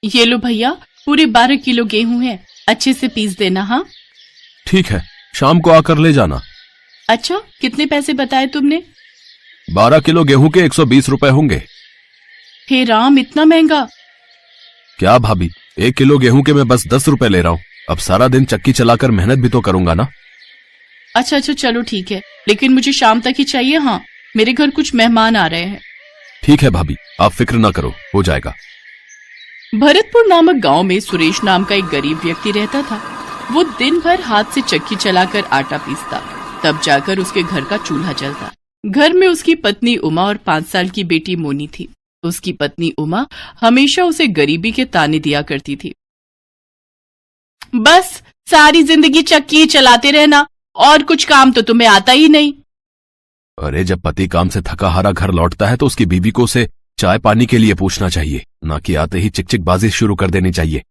ये लो भैया, पूरे 12 किलो गेहूं है, अच्छे से पीस देना। हाँ ठीक है, शाम को आकर ले जाना। अच्छा, कितने पैसे बताए तुमने? 12 किलो गेहूं के 120 रुपए होंगे। हे राम, इतना महंगा? क्या भाभी, 1 किलो गेहूं के मैं बस 10 रुपए ले रहा हूँ। अब सारा दिन चक्की चलाकर मेहनत भी तो करूंगा ना। अच्छा चलो ठीक है, लेकिन मुझे शाम तक ही चाहिए। हाँ, मेरे घर कुछ मेहमान आ रहे हैं। ठीक है भाभी, आप फिक्र ना करो, हो जाएगा। भरतपुर नामक गांव में सुरेश नाम का एक गरीब व्यक्ति रहता था। वो दिन भर हाथ से चक्की चलाकर आटा पीसता, तब जाकर उसके घर का चूल्हा जलता। घर में उसकी पत्नी उमा और 5 साल की बेटी मोनी थी। उसकी पत्नी उमा हमेशा उसे गरीबी के ताने दिया करती थी। बस सारी जिंदगी चक्की चलाते रहना, और कुछ काम तो तुम्हें आता ही नहीं। अरे जब पति काम से थका हारा घर लौटता है तो उसकी बीवी को उसे चाय पानी के लिए पूछना चाहिए, ना कि आते ही चिक चिक बाजी शुरू कर देनी चाहिए।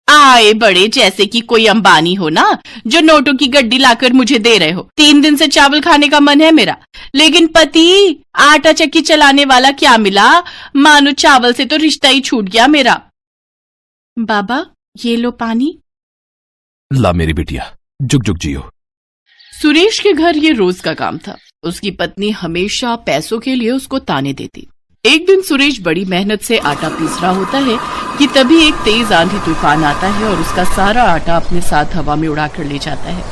आए बड़े जैसे कि कोई अंबानी हो ना, जो नोटों की गड्डी लाकर मुझे दे रहे हो। 3 दिन से चावल खाने का मन है मेरा, लेकिन पति आटा चक्की चलाने वाला क्या मिला, मानो चावल से तो रिश्ता ही छूट गया मेरा। बाबा ये लो पानी। ला मेरी बिटिया, जुग जुग जियो। सुरेश के घर ये रोज का काम था। उसकी पत्नी हमेशा पैसों के लिए उसको ताने देती। एक दिन सुरेश बड़ी मेहनत से आटा पीस रहा होता है कि तभी एक तेज आंधी तूफान आता है और उसका सारा आटा अपने साथ हवा में उड़ाकर ले जाता है।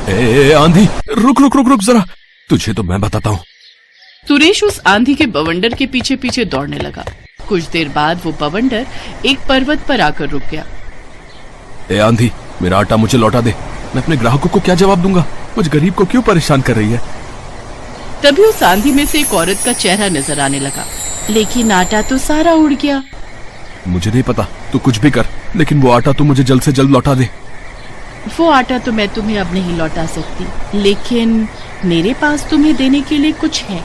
ए आंधी, रुक रुक रुक रुक जरा, तुझे तो मैं बताता हूँ। सुरेश उस आंधी के बवंडर के पीछे पीछे दौड़ने लगा। कुछ देर बाद वो बवंडर एक पर्वत पर आकर रुक गया। ए आंधी, मेरा आटा मुझे लौटा दे। मैं अपने ग्राहकों को क्या जवाब दूंगा? मुझ गरीब को क्यों परेशान कर रही है? तभी उस आंधी में से एक औरत का चेहरा नजर आने लगा, लेकिन आटा तो सारा उड़ गया। मुझे नहीं पता, तू कुछ भी कर, लेकिन वो आटा तू मुझे जल्द से जल्द लौटा दे। वो आटा तो मैं तुम्हें अब नहीं लौटा सकती, लेकिन मेरे पास तुम्हें देने के लिए कुछ है।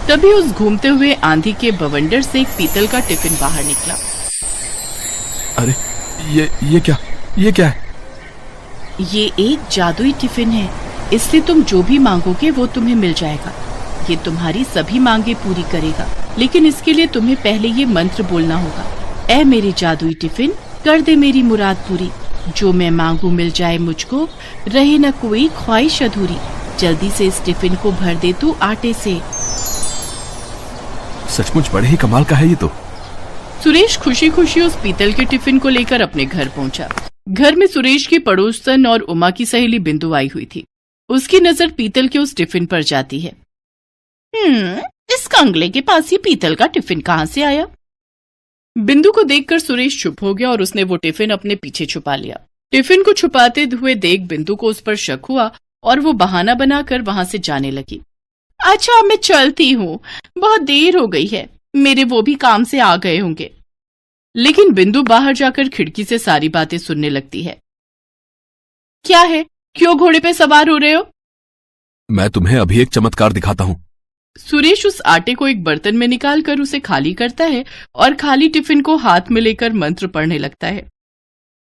तभी उस घूमते हुए आंधी के बवंडर से एक पीतल का टिफिन बाहर निकला। अरे ये क्या है? ये एक जादुई टिफिन है, इससे तुम जो भी मांगोगे वो तुम्हें मिल जाएगा। ये तुम्हारी सभी मांगे पूरी करेगा, लेकिन इसके लिए तुम्हें पहले ये मंत्र बोलना होगा। ऐ मेरे जादुई टिफिन, कर दे मेरी मुराद पूरी। जो मैं मांगू मिल जाए मुझको, रहे न कोई ख्वाहिश अधूरी। जल्दी से इस टिफिन को भर दे तू आटे से। सचमुच बड़े ही कमाल का है ये तो। सुरेश खुशी खुशी उस पीतल के टिफिन को लेकर अपने घर पहुंचा। घर में सुरेश की पड़ोसन और उमा की सहेली बिंदु आई हुई थी। उसकी नजर पीतल के उस टिफिन पर जाती है। इस कंगले के पास ये पीतल का टिफिन कहाँ से आया? बिंदु को देखकर सुरेश चुप हो गया और उसने वो टिफिन अपने पीछे छुपा लिया। टिफिन को छुपाते हुए देख बिंदु को उस पर शक हुआ और वो बहाना बनाकर वहां से जाने लगी। अच्छा मैं चलती हूँ, बहुत देर हो गई है, मेरे वो भी काम से आ गए होंगे। लेकिन बिंदु बाहर जाकर खिड़की से सारी बातें सुनने लगती है। क्या है, क्यों घोड़े पे सवार हो रहे हो? मैं तुम्हें अभी एक चमत्कार दिखाता हूँ। सुरेश उस आटे को एक बर्तन में निकालकर उसे खाली करता है और खाली टिफिन को हाथ में लेकर मंत्र पढ़ने लगता है।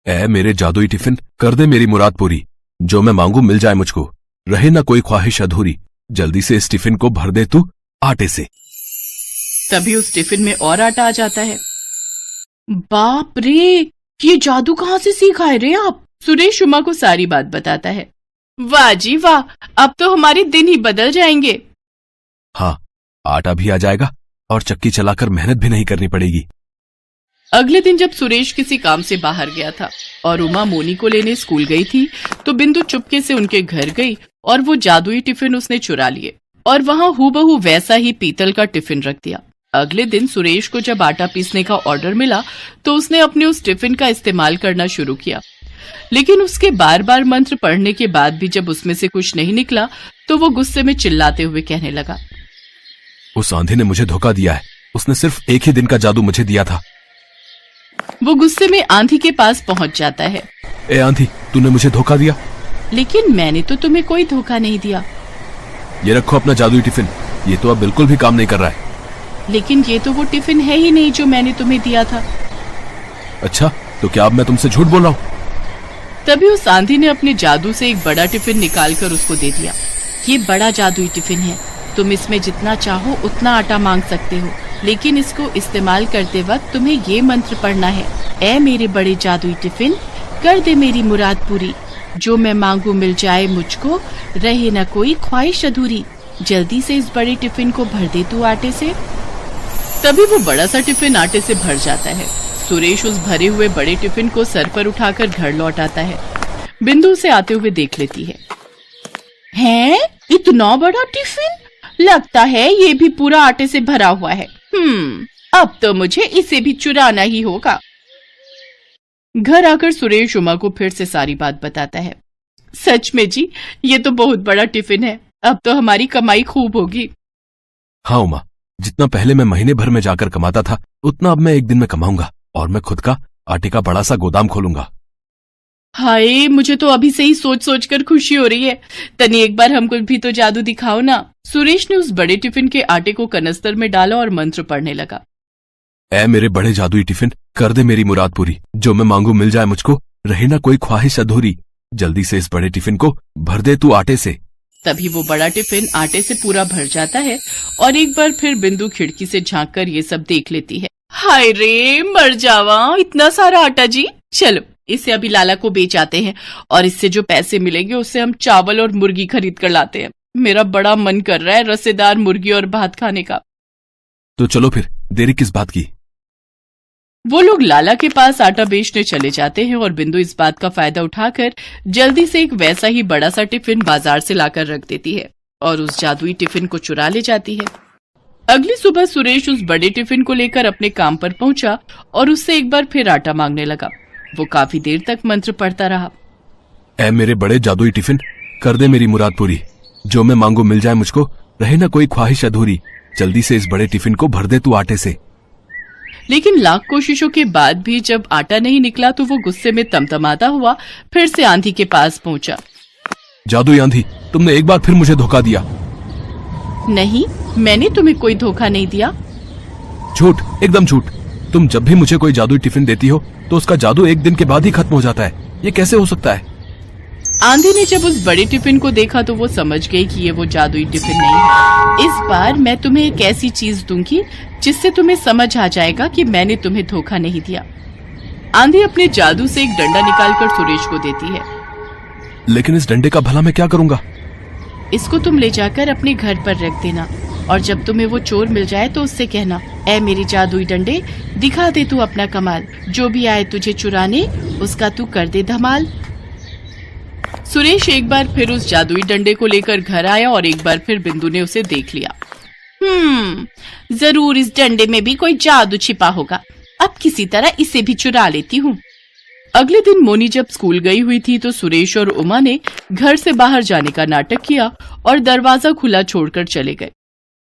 ऐ मेरे जादुई टिफिन, कर दे मेरी मुराद पूरी। जो मैं मांगू मिल जाए मुझको, रहे ना कोई ख्वाहिश अधूरी। जल्दी से इस टिफिन को भर दे तू आटे से। तभी उस टिफिन में और आटा आ जाता है। बाप रे, ये जादू कहाँ से सीखा है रे आप? सुरेश उमा को सारी बात बताता है। वाह जी वाह, अब तो हमारे दिन ही बदल जाएंगे। हाँ, आटा भी आ जाएगा और चक्की चलाकर मेहनत भी नहीं करनी पड़ेगी। अगले दिन जब सुरेश किसी काम से बाहर गया था और उमा मोनी को लेने स्कूल गई थी, तो बिंदु चुपके से उनके घर गई और वो जादुई टिफिन उसने चुरा लिए और वहां हूबहू वैसा ही पीतल का टिफिन रख दिया। अगले दिन सुरेश को जब आटा पीसने का ऑर्डर मिला तो उसने अपने उस टिफिन का इस्तेमाल करना शुरू किया, लेकिन उसके बार बार मंत्र पढ़ने के बाद भी जब उसमें से कुछ नहीं निकला तो वो गुस्से में चिल्लाते हुए कहने लगा, उस आंधी ने मुझे धोखा दिया है। उसने सिर्फ एक ही दिन का जादू मुझे दिया था। वो गुस्से में आंधी के पास पहुंच जाता है। ए आंधी, तूने मुझे धोखा दिया। लेकिन मैंने तो तुम्हें कोई धोखा नहीं दिया। ये रखो अपना जादुई टिफिन, ये तो अब बिल्कुल भी काम नहीं कर रहा है। लेकिन ये तो वो टिफिन है ही नहीं जो मैंने तुम्हें दिया था। अच्छा, तो क्या अब मैं तुमसे झूठ बोल रहा हूँ? तभी उस आंधी ने अपने जादू से एक बड़ा टिफिन निकालकर उसको दे दिया। ये बड़ा जादुई टिफिन है, तुम इसमें जितना चाहो उतना आटा मांग सकते हो, लेकिन इसको इस्तेमाल करते वक्त तुम्हें ये मंत्र पढ़ना है। ऐ मेरे बड़े जादुई टिफिन, कर दे मेरी मुराद पूरी, जो मैं मांगू मिल जाए मुझको, रहे न कोई ख्वाहिश अधूरी, जल्दी से इस बड़े टिफिन को भर दे तू आटे से। तभी वो बड़ा सा टिफिन आटे से भर जाता है। सुरेश उस भरे हुए बड़े टिफिन को सर पर उठाकर घर लौट आता है। बिंदु उसे आते हुए देख लेती है। हैं? इतना बड़ा टिफिन? लगता है ये भी पूरा आटे से भरा हुआ है। अब तो मुझे इसे भी चुराना ही होगा। घर आकर सुरेश उमा को फिर से सारी बात बताता है। सच में जी, ये तो बहुत बड़ा टिफिन है। अब तो हमारी कमाई खूब होगी। हाँ उमा, जितना पहले मैं महीने भर में जाकर कमाता था, उतना अब मैं एक दिन में कमाऊंगा और मैं खुद का आटे का बड़ा सा गोदाम खोलूंगा। हाय, मुझे तो अभी से ही सोच सोच कर खुशी हो रही है। तनी एक बार हमको भी तो जादू दिखाओ ना। सुरेश ने उस बड़े टिफिन के आटे को कनस्तर में डाला और मंत्र पढ़ने लगा। ऐ मेरे बड़े जादुई टिफिन, कर दे मेरी मुराद पूरी, जो मैं मांगू मिल जाए मुझको, रहे ना कोई ख्वाहिश अधूरी, जल्दी से इस बड़े टिफिन को भर दे तू आटे से। तभी वो बड़ा टिफिन आटे से पूरा भर जाता है और एक बार फिर बिंदु खिड़की से झांक कर ये सब देख लेती है। हाय रे, मर जावा, इतना सारा आटा जी। चलो इसे अभी लाला को बेच आते हैं और इससे जो पैसे मिलेंगे उससे हम चावल और मुर्गी खरीद कर लाते हैं। मेरा बड़ा मन कर रहा है रसेदार मुर्गी और भात खाने का। तो चलो फिर, देरी किस बात की। वो लोग लाला के पास आटा बेचने चले जाते हैं और बिंदु इस बात का फायदा उठाकर जल्दी से एक वैसा ही बड़ा सा टिफिन बाजार से लाकर रख देती है और उस जादुई टिफिन को चुरा ले जाती है। अगली सुबह सुरेश उस बड़े टिफिन को लेकर अपने काम पर पहुंचा और उससे एक बार फिर आटा मांगने लगा। वो काफी देर तक मंत्र पढ़ता रहा। ऐ मेरे बड़े जादुई टिफिन, कर दे मेरी मुराद पूरी, जो मैं मांगू मिल जाए मुझको, रहे ना कोई ख्वाहिश अधूरी, जल्दी से इस बड़े टिफिन को भर दे तू आटे से। लेकिन लाख कोशिशों के बाद भी जब आटा नहीं निकला तो वो गुस्से में तमतमाता हुआ फिर से आंधी के पास पहुंचा। जादुई आंधी, तुमने एक बार फिर मुझे धोखा दिया। नहीं, मैंने तुम्हें कोई धोखा नहीं दिया। झूठ, एकदम झूठ। तुम जब भी मुझे कोई जादुई टिफिन देती हो तो उसका जादू एक दिन के बाद ही खत्म हो जाता है। ये कैसे हो सकता है? आंधी ने जब उस बड़े टिफिन को देखा तो वो समझ गई कि ये वो जादुई टिफिन नहीं है। इस बार मैं तुम्हें एक ऐसी चीज दूंगी जिससे तुम्हें समझ आ जाएगा कि मैंने तुम्हें धोखा नहीं दिया। आंधी अपने जादू से एक डंडा निकालकर सुरेश को देती है। लेकिन इस डंडे का भला मैं क्या करूंगा? इसको तुम ले जाकर अपने घर पर रख देना और जब तुम्हें वो चोर मिल जाए तो उससे कहना, ऐ मेरी जादुई डंडे, दिखा दे तू अपना कमाल, जो भी आए तुझे चुराने उसका तू कर दे धमाल। सुरेश एक बार फिर उस जादुई डंडे को लेकर घर आया और एक बार फिर बिंदु ने उसे देख लिया। जरूर इस डंडे में भी कोई जादू छिपा होगा। अब किसी तरह इसे भी चुरा लेती हूँ। अगले दिन मोनी जब स्कूल गई हुई थी तो सुरेश और उमा ने घर से बाहर जाने का नाटक किया और दरवाजा खुला छोड़कर चले गए।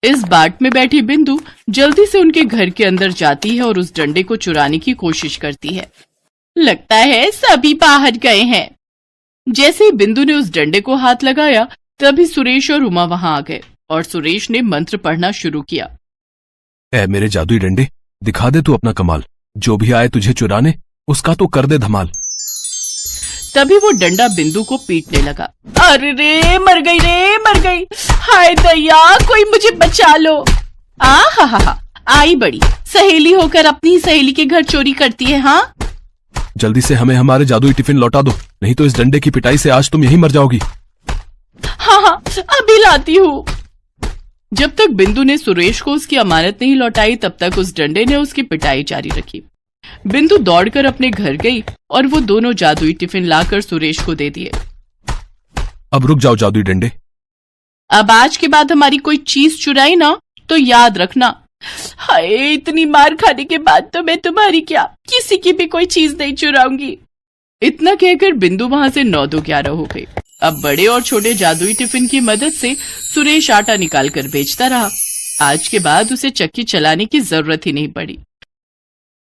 इस बाट में बैठी बिंदु जल्दी से उनके घर के अंदर जाती है और उस डंडे को चुराने की कोशिश करती है। लगता है सभी बाहर गए हैं। जैसे ही बिंदु ने उस डंडे को हाथ लगाया तभी सुरेश और उमा वहां आ गए और सुरेश ने मंत्र पढ़ना शुरू किया। ऐ मेरे जादुई डंडे, दिखा दे तू अपना कमाल, जो भी आए तुझे चुराने उसका तो कर दे धमाल। तभी वो डंडा बिंदु को पीटने लगा। अरे रे, मर गई रे, मर गई। हाय दया, कोई मुझे बचा लो। हा, आई बड़ी सहेली होकर अपनी सहेली के घर चोरी करती है। हाँ, जल्दी से हमें हमारे जादुई टिफिन लौटा दो, नहीं तो इस डंडे की पिटाई से आज तुम यहीं मर जाओगी। हाँ, अभी लाती हूँ। जब तक बिंदु ने सुरेश को उसकी अमानत नहीं लौटाई तब तक उस डंडे ने उसकी पिटाई जारी रखी। बिंदु दौड़कर अपने घर गई और वो दोनों जादुई टिफिन लाकर सुरेश को दे दिए। अब रुक जाओ जादुई डंडे। अब आज के बाद हमारी कोई चीज चुराई ना तो याद रखना। हाय, इतनी मार खाने के बाद तो मैं तुम्हारी क्या, किसी की भी कोई चीज नहीं चुराऊंगी। इतना कहकर बिंदु वहां से 9-2-11 हो गई। अब बड़े और छोटे जादुई टिफिन की मदद से सुरेश आटा निकालकर बेचता रहा। आज के बाद उसे चक्की चलाने की जरूरत ही नहीं पड़ी।